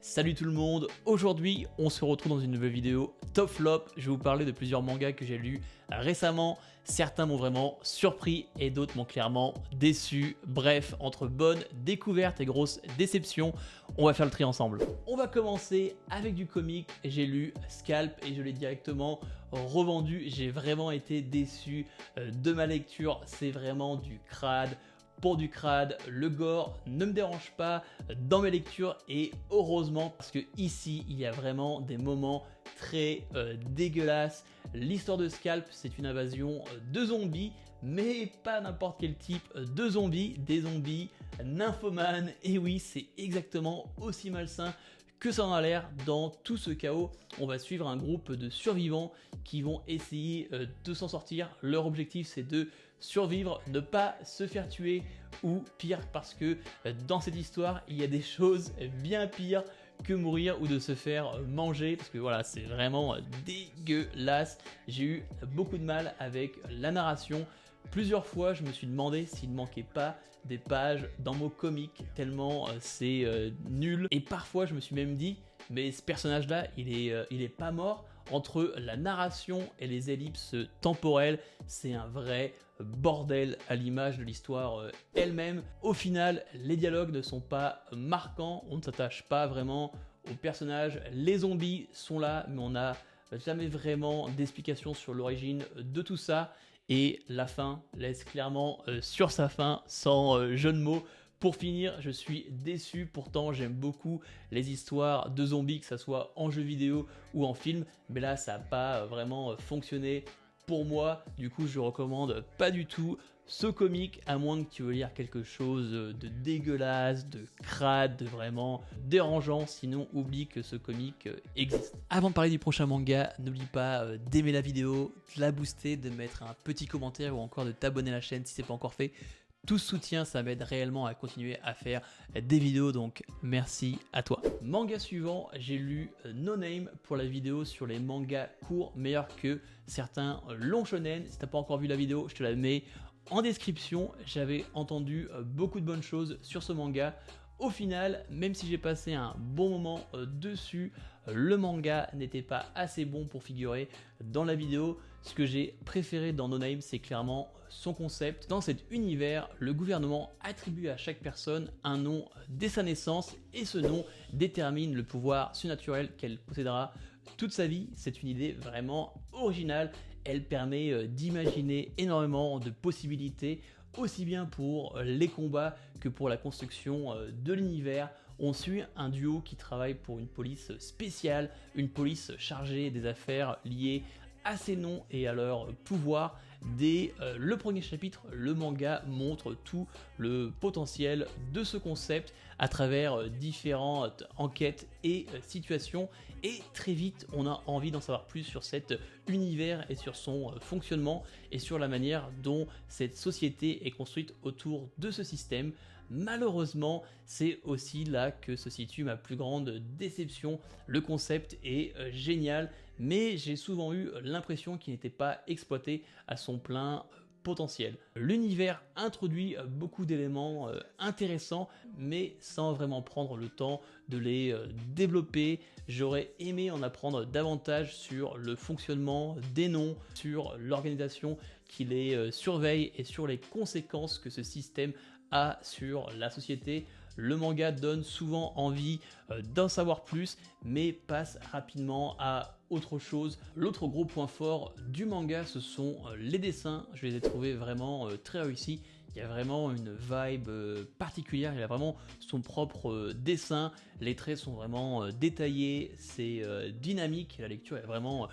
Salut tout le monde, aujourd'hui on se retrouve dans une nouvelle vidéo top flop. Je vais vous parler de plusieurs mangas que j'ai lus récemment. Certains m'ont vraiment surpris et d'autres m'ont clairement déçu. Bref, entre bonnes découvertes et grosses déceptions, on va faire le tri ensemble. On va commencer avec du comic. J'ai lu Scalp et je l'ai directement revendu. J'ai vraiment été déçu de ma lecture. C'est vraiment du crade. Pour du crade, le gore ne me dérange pas dans mes lectures et heureusement parce que ici il y a vraiment des moments très dégueulasses. L'histoire de Scalp, c'est une invasion de zombies, mais pas n'importe quel type de zombies, des zombies nymphomanes. Et oui, c'est exactement aussi malsain que ça en a l'air. Dans tout ce chaos, on va suivre un groupe de survivants qui vont essayer de s'en sortir. Leur objectif, c'est de survivre, ne pas se faire tuer ou pire, parce que dans cette histoire, il y a des choses bien pires que mourir ou de se faire manger, parce que voilà, c'est vraiment dégueulasse. J'ai eu beaucoup de mal avec la narration. Plusieurs fois, je me suis demandé s'il ne manquait pas des pages dans mon comic, tellement c'est nul. Et parfois, je me suis même dit, mais ce personnage-là, il est pas mort. Entre la narration et les ellipses temporelles, c'est un vrai bordel à l'image de l'histoire elle-même. Au final, les dialogues ne sont pas marquants, on ne s'attache pas vraiment aux personnages. Les zombies sont là, mais on n'a jamais vraiment d'explication sur l'origine de tout ça. Et la fin laisse clairement sur sa fin, sans jeu de mots. Pour finir, je suis déçu, pourtant j'aime beaucoup les histoires de zombies, que ce soit en jeu vidéo ou en film, mais là ça n'a pas vraiment fonctionné pour moi. Du coup je recommande pas du tout ce comic, à moins que tu veux lire quelque chose de dégueulasse, de crade, de vraiment dérangeant, sinon oublie que ce comic existe. Avant de parler du prochain manga, n'oublie pas d'aimer la vidéo, de la booster, de mettre un petit commentaire ou encore de t'abonner à la chaîne si ce n'est pas encore fait. Tout ce soutien, ça m'aide réellement à continuer à faire des vidéos, donc merci à toi. Manga suivant, j'ai lu No Name pour la vidéo sur les mangas courts, meilleurs que certains longs shonen. Si t'as pas encore vu la vidéo, je te la mets en description. J'avais entendu beaucoup de bonnes choses sur ce manga. Au final, même si j'ai passé un bon moment dessus, le manga n'était pas assez bon pour figurer dans la vidéo. Ce que j'ai préféré dans No Name, c'est clairement son concept. Dans cet univers, le gouvernement attribue à chaque personne un nom dès sa naissance et ce nom détermine le pouvoir surnaturel qu'elle possédera toute sa vie. C'est une idée vraiment originale. Elle permet d'imaginer énormément de possibilités, aussi bien pour les combats que pour la construction de l'univers. On suit un duo qui travaille pour une police spéciale, une police chargée des affaires liées à ces noms et à leur pouvoir. Dès le premier chapitre, le manga montre tout le potentiel de ce concept à travers différentes enquêtes et situations, et très vite on a envie d'en savoir plus sur cet univers et sur son fonctionnement et sur la manière dont cette société est construite autour de ce système. Malheureusement, c'est aussi là que se situe ma plus grande déception. Le concept est génial, mais j'ai souvent eu l'impression qu'il n'était pas exploité à son plein potentiel. L'univers introduit beaucoup d'éléments intéressants, mais sans vraiment prendre le temps de les développer. J'aurais aimé en apprendre davantage sur le fonctionnement des noms, sur l'organisation qui les surveille et sur les conséquences que ce système a sur la société. Le manga donne souvent envie d'en savoir plus, mais passe rapidement à autre chose. L'autre gros point fort du manga, ce sont les dessins. Je les ai trouvés vraiment très réussis. Il y a vraiment une vibe particulière, il a vraiment son propre dessin. Les traits sont vraiment détaillés, c'est dynamique, la lecture est vraiment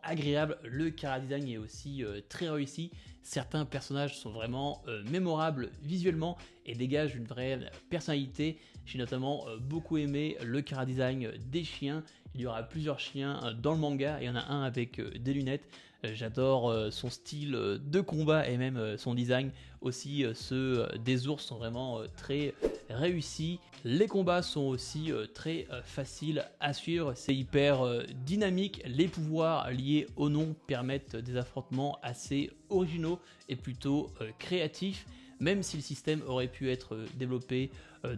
agréable. Le chara-design est aussi très réussi. Certains personnages sont vraiment mémorables visuellement et dégagent une vraie personnalité. J'ai notamment beaucoup aimé le chara-design des chiens. Il y aura plusieurs chiens dans le manga et il y en a un avec des lunettes. J'adore son style de combat et même son design. Aussi ceux des ours sont vraiment très réussis. Les combats sont aussi très faciles à suivre. C'est hyper dynamique. Les pouvoirs liés au nom permettent des affrontements assez originaux et plutôt créatifs. Même si le système aurait pu être développé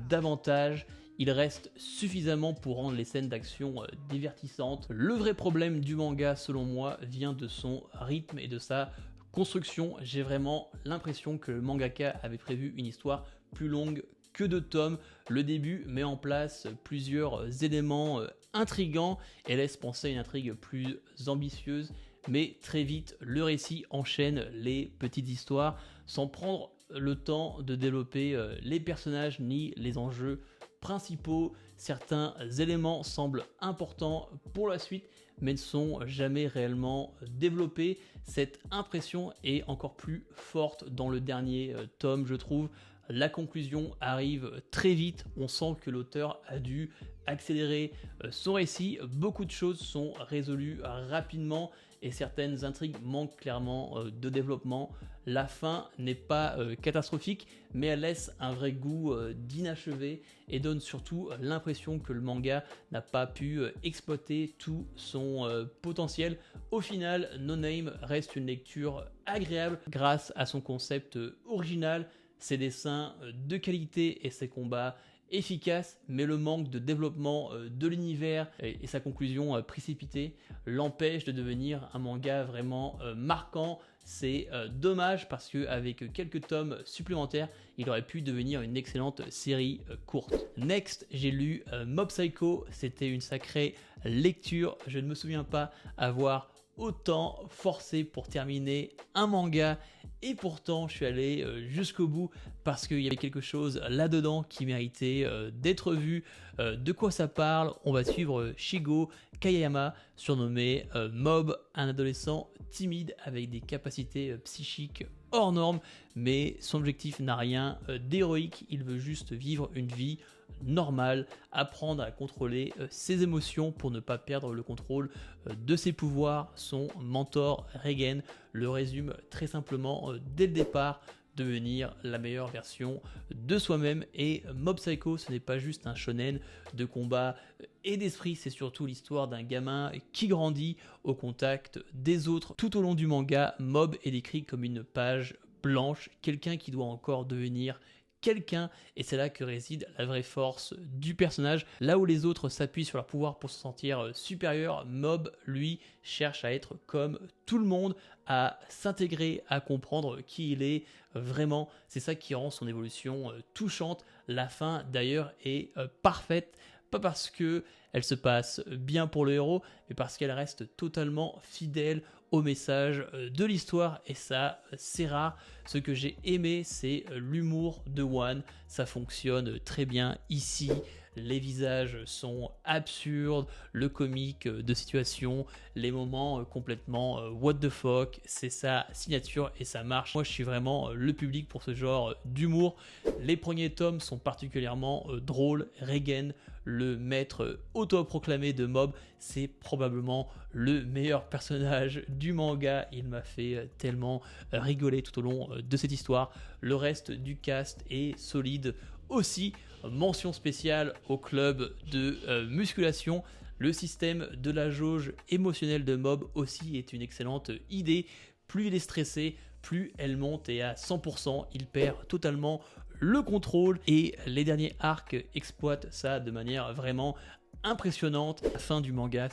davantage, il reste suffisamment pour rendre les scènes d'action divertissantes. Le vrai problème du manga, selon moi, vient de son rythme et de sa construction. J'ai vraiment l'impression que le mangaka avait prévu une histoire plus longue que 2 tomes. Le début met en place plusieurs éléments intrigants et laisse penser à une intrigue plus ambitieuse, mais très vite le récit enchaîne les petites histoires sans prendre le temps de développer les personnages ni les enjeux principaux. Certains éléments semblent importants pour la suite mais ne sont jamais réellement développés. Cette impression est encore plus forte dans le dernier tome, je trouve. La conclusion arrive très vite, on sent que l'auteur a dû accélérer son récit, beaucoup de choses sont résolues rapidement et certaines intrigues manquent clairement de développement. La fin n'est pas catastrophique, mais elle laisse un vrai goût d'inachevé et donne surtout l'impression que le manga n'a pas pu exploiter tout son potentiel. Au final, No Name reste une lecture agréable grâce à son concept original, ses dessins de qualité et ses combats efficaces, mais le manque de développement de l'univers et sa conclusion précipitée l'empêche de devenir un manga vraiment marquant. C'est dommage parce qu'avec quelques tomes supplémentaires, il aurait pu devenir une excellente série courte. Next, j'ai lu Mob Psycho, c'était une sacrée lecture, je ne me souviens pas avoir autant forcé pour terminer un manga et pourtant je suis allé jusqu'au bout parce qu'il y avait quelque chose là-dedans qui méritait d'être vu. De quoi ça parle? On va suivre Shigo Kayama, surnommé Mob, un adolescent timide avec des capacités psychiques hors normes, mais son objectif n'a rien d'héroïque, il veut juste vivre une vie normale, apprendre à contrôler ses émotions pour ne pas perdre le contrôle de ses pouvoirs. Son mentor Reigen le résume très simplement dès le départ: devenir la meilleure version de soi-même. Et Mob Psycho, ce n'est pas juste un shonen de combat et d'esprit, c'est surtout l'histoire d'un gamin qui grandit au contact des autres. Tout au long du manga, Mob est décrit comme une page blanche, quelqu'un qui doit encore devenir quelqu'un, et c'est là que réside la vraie force du personnage. Là où les autres s'appuient sur leur pouvoir pour se sentir supérieur, Mob, lui, cherche à être comme tout le monde, à s'intégrer, à comprendre qui il est vraiment. C'est ça qui rend son évolution touchante. La fin, d'ailleurs, est parfaite. Pas parce que elle se passe bien pour le héros, mais parce qu'elle reste totalement fidèle au message de l'histoire, et ça, c'est rare. Ce que j'ai aimé, c'est l'humour de One, ça fonctionne très bien ici. Les visages sont absurdes, le comique de situation, les moments complètement what the fuck, c'est sa signature et ça marche. Moi, je suis vraiment le public pour ce genre d'humour. Les premiers tomes sont particulièrement drôles. Reigen, le maître autoproclamé de Mob, c'est probablement le meilleur personnage du manga. Il m'a fait tellement rigoler tout au long de cette histoire. Le reste du cast est solide aussi. Mention spéciale au club de musculation. Le système de la jauge émotionnelle de Mob aussi est une excellente idée. Plus il est stressé, plus elle monte et à 100%, il perd totalement le contrôle et les derniers arcs exploitent ça de manière vraiment impressionnante. La fin du manga,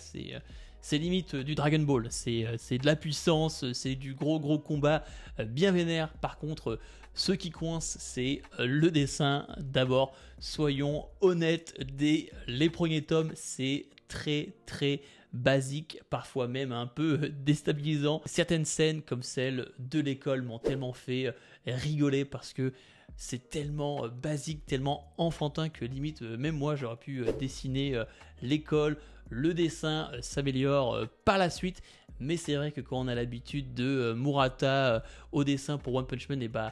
c'est limite du Dragon Ball, c'est de la puissance, c'est du gros combat bien vénère. Par contre, ce qui coince, c'est le dessin. D'abord, soyons honnêtes, dès les premiers tomes, c'est très basique, parfois même un peu déstabilisant. Certaines scènes comme celle de l'école m'ont tellement fait rigoler parce que c'est tellement basique, tellement enfantin que limite même moi j'aurais pu dessiner l'école. Le dessin s'améliore par la suite, mais c'est vrai que quand on a l'habitude de Murata au dessin pour One Punch Man, et bah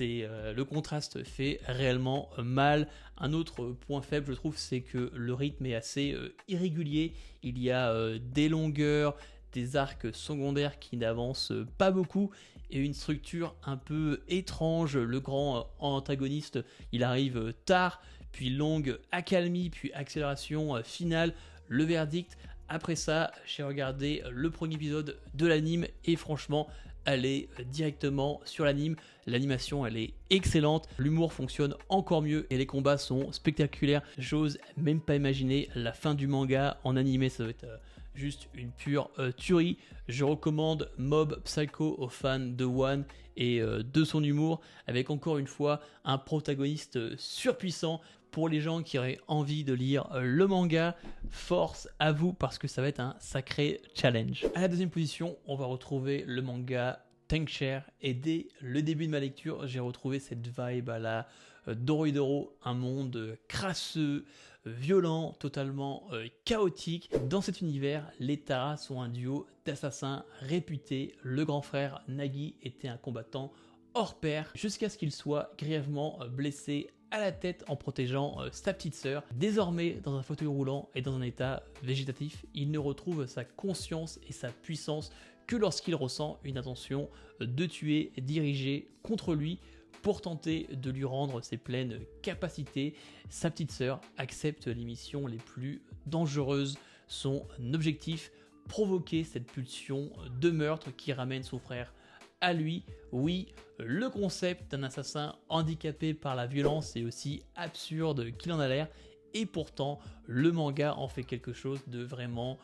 le contraste fait réellement mal. Un autre point faible, je trouve, c'est que le rythme est assez irrégulier. Il y a des longueurs, des arcs secondaires qui n'avancent pas beaucoup et une structure un peu étrange. Le grand antagoniste, il arrive tard, puis longue accalmie, puis accélération finale. Le verdict, après ça, j'ai regardé le premier épisode de l'anime et franchement, aller directement sur l'anime. L'animation elle est excellente, l'humour fonctionne encore mieux et les combats sont spectaculaires. J'ose même pas imaginer la fin du manga en animé, ça va être juste une pure tuerie. Je recommande Mob Psycho aux fans de One et de son humour, avec encore une fois un protagoniste surpuissant. Pour les gens qui auraient envie de lire le manga, force à vous parce que ça va être un sacré challenge. À la deuxième position, on va retrouver le manga Tankshare et dès le début de ma lecture, j'ai retrouvé cette vibe à la Dorohedoro, un monde crasseux, violent, totalement chaotique. Dans cet univers, les Tara sont un duo d'assassins réputés. Le grand frère Nagi était un combattant hors pair jusqu'à ce qu'il soit grièvement blessé à la tête en protégeant sa petite sœur. Désormais dans un fauteuil roulant et dans un état végétatif, il ne retrouve sa conscience et sa puissance que lorsqu'il ressent une intention de tuer dirigée contre lui. Pour tenter de lui rendre ses pleines capacités, sa petite sœur accepte les missions les plus dangereuses. Son objectif, provoquer cette pulsion de meurtre qui ramène son frère à lui. Oui, le concept d'un assassin handicapé par la violence est aussi absurde qu'il en a l'air, et pourtant le manga en fait quelque chose de vraiment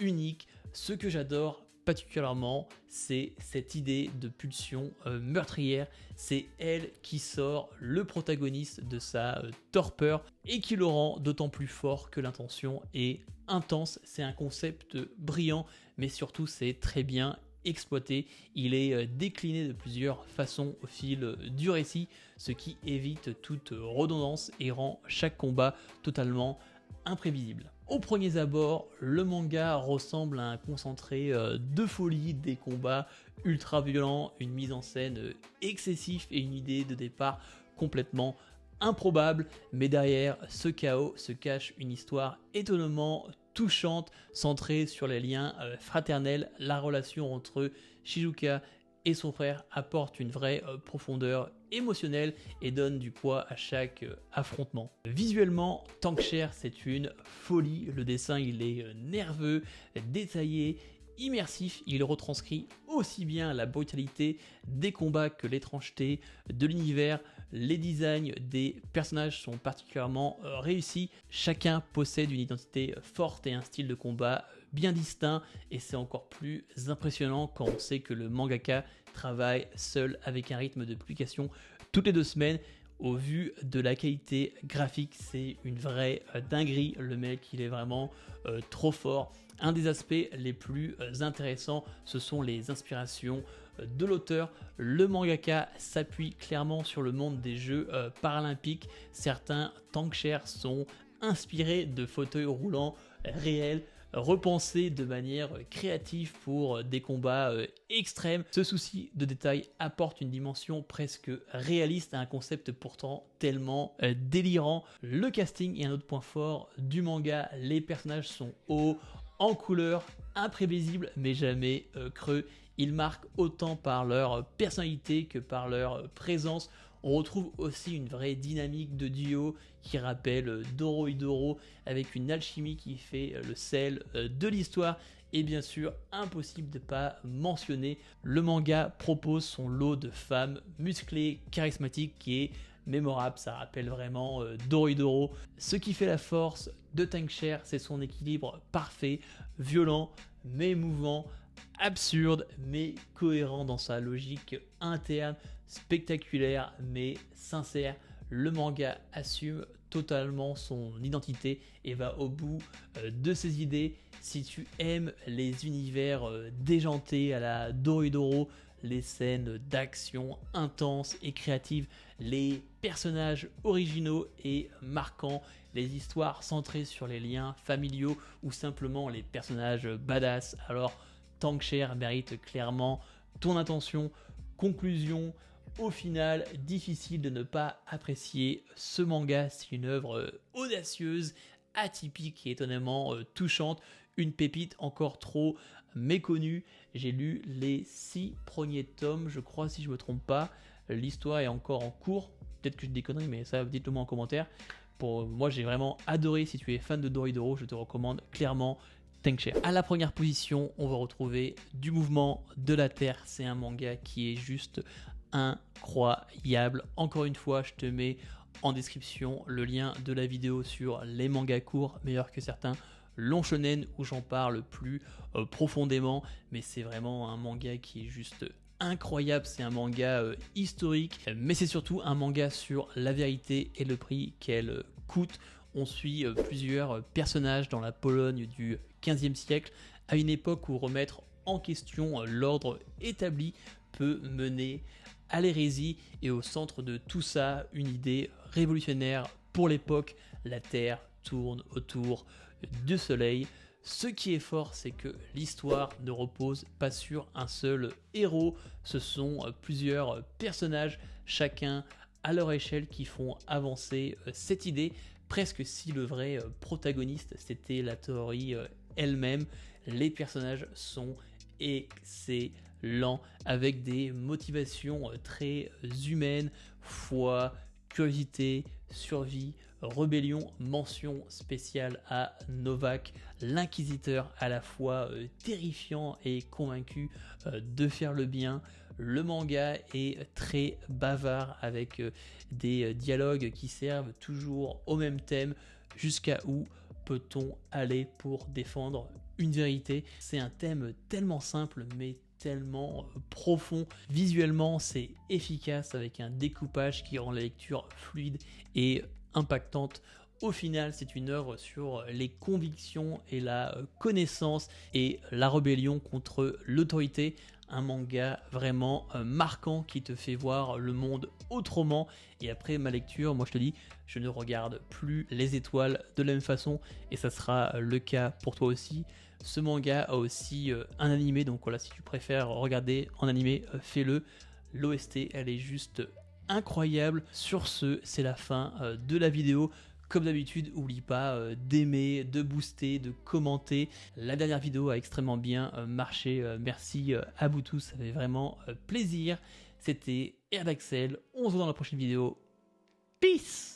unique. Ce que j'adore particulièrement, c'est cette idée de pulsion meurtrière. C'est elle qui sort le protagoniste de sa torpeur et qui le rend d'autant plus fort que l'intention est intense. C'est un concept brillant, mais surtout c'est très bien exploité. Il est décliné de plusieurs façons au fil du récit, ce qui évite toute redondance et rend chaque combat totalement imprévisible. Au premier abord, le manga ressemble à un concentré de folie, des combats ultra violents, une mise en scène excessive et une idée de départ complètement improbable, mais derrière ce chaos se cache une histoire étonnamment touchante, centrée sur les liens fraternels. La relation entre Shizuka et son frère apporte une vraie profondeur émotionnelle et donne du poids à chaque affrontement. Visuellement, Tankshare c'est une folie. Le dessin il est nerveux, détaillé, immersif. Il retranscrit aussi bien la brutalité des combats que l'étrangeté de l'univers. Les designs des personnages sont particulièrement réussis. Chacun possède une identité forte et un style de combat bien distinct, et c'est encore plus impressionnant quand on sait que le mangaka travaille seul avec un rythme de publication toutes les 2 semaines. Au vu de la qualité graphique, c'est une vraie dinguerie. Le mec, il est vraiment trop fort. Un des aspects les plus intéressants, ce sont les inspirations de l'auteur. Le mangaka s'appuie clairement sur le monde des Jeux paralympiques. Certains Tankshare sont inspirés de fauteuils roulants réels, repensés de manière créative pour des combats extrêmes. Ce souci de détail apporte une dimension presque réaliste à un concept pourtant tellement délirant. Le casting est un autre point fort du manga. Les personnages sont hauts, en couleur, imprévisibles mais jamais creux. Ils marquent autant par leur personnalité que par leur présence. On retrouve aussi une vraie dynamique de duo qui rappelle Dorohedoro, avec une alchimie qui fait le sel de l'histoire. Et bien sûr, impossible de ne pas mentionner, le manga propose son lot de femmes musclées, charismatiques, qui est mémorable. Ça rappelle vraiment Dorohedoro. Ce qui fait la force de Tankshare, c'est son équilibre parfait, violent mais émouvant, absurde mais cohérent dans sa logique interne, spectaculaire mais sincère. Le manga assume totalement son identité et va au bout de ses idées. Si tu aimes les univers déjantés à la Dorohedoro, les scènes d'action intenses et créatives, les personnages originaux et marquants, les histoires centrées sur les liens familiaux ou simplement les personnages badass, alors Tankshare mérite clairement ton attention. Conclusion, au final, difficile de ne pas apprécier ce manga. C'est une œuvre audacieuse, atypique et étonnamment touchante. Une pépite encore trop méconnue. J'ai lu les 6 premiers tomes, je crois, si je ne me trompe pas. L'histoire est encore en cours. Peut-être que je dis des conneries, mais ça, dites-le moi en commentaire. Pour moi, j'ai vraiment adoré. Si tu es fan de Dorohedoro, je te recommande clairement Tankshare. À la première position, on va retrouver Du Mouvement de la Terre. C'est un manga qui est juste incroyable. Encore une fois, je te mets en description le lien de la vidéo sur les mangas courts, meilleurs que certains longs shonen où j'en parle plus profondément. Mais c'est vraiment un manga qui est juste incroyable. C'est un manga historique, mais c'est surtout un manga sur la vérité et le prix qu'elle coûte. On suit plusieurs personnages dans la Pologne du XVe siècle, à une époque où remettre en question l'ordre établi peut mener à l'hérésie, et au centre de tout ça, une idée révolutionnaire pour l'époque: la Terre tourne autour du Soleil. Ce qui est fort, c'est que l'histoire ne repose pas sur un seul héros, ce sont plusieurs personnages, chacun à leur échelle, qui font avancer cette idée, presque si le vrai protagoniste c'était la théorie elle-même. Les personnages sont excellents, avec des motivations très humaines: foi, curiosité, survie, rébellion. Mention spéciale à Novak, l'inquisiteur à la fois terrifiant et convaincu de faire le bien. Le manga est très bavard, avec des dialogues qui servent toujours au même thème: jusqu'à où peut-on aller pour défendre une vérité? C'est un thème tellement simple mais tellement profond. Visuellement, c'est efficace, avec un découpage qui rend la lecture fluide et impactante. Au final, c'est une œuvre sur les convictions et la connaissance et la rébellion contre l'autorité. Un manga vraiment marquant qui te fait voir le monde autrement. Et après ma lecture, moi je te dis, je ne regarde plus les étoiles de la même façon, et ça sera le cas pour toi aussi. Ce manga a aussi un animé, donc voilà, si tu préfères regarder en animé, fais-le. L'OST, elle est juste incroyable. Sur ce, c'est la fin de la vidéo. Comme d'habitude, n'oublie pas d'aimer, de booster, de commenter. La dernière vidéo a extrêmement bien marché. Merci à vous tous, ça fait vraiment plaisir. C'était Erdaxel. On se voit dans la prochaine vidéo. Peace!